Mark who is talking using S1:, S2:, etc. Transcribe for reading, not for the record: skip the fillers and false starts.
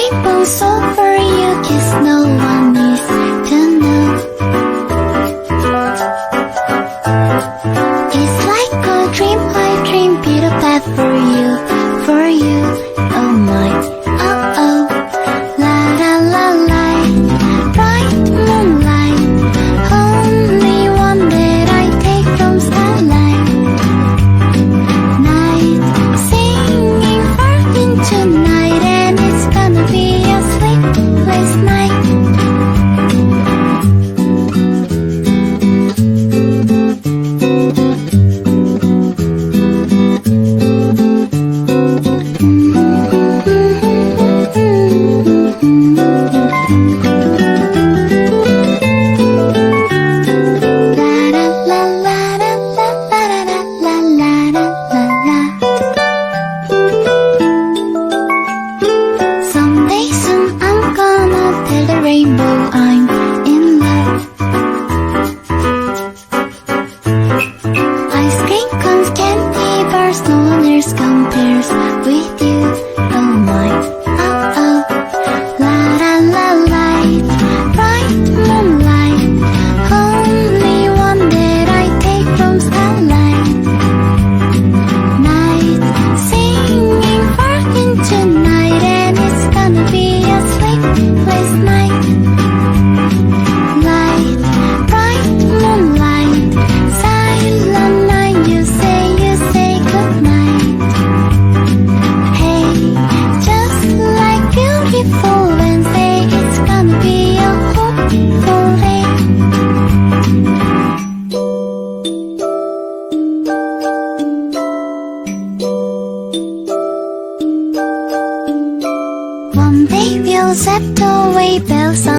S1: rainbow's over you, 'cause no one needs to know. It's like a dream, I dream, Peter Pan for you, oh my, oh oh. La la la la, bright moonlight, only one that I take from starlight. Night, singing far into night, and it's gonna be a sleepless night. Someday soon I'm gonna tell the rainbow I'm in love. Ice cream cones, candy bars, no one else compares with you, oh my, oh oh. La la la light, bright moonlight, only one that I take from starlight. Night, singing far into night, and it's gonna be a sleepless night. Light, bright moonlight, silent night, you say goodnight. Hey, just like beautiful Wednesday, it's gonna be a hopeful day. One day we'll set away bells on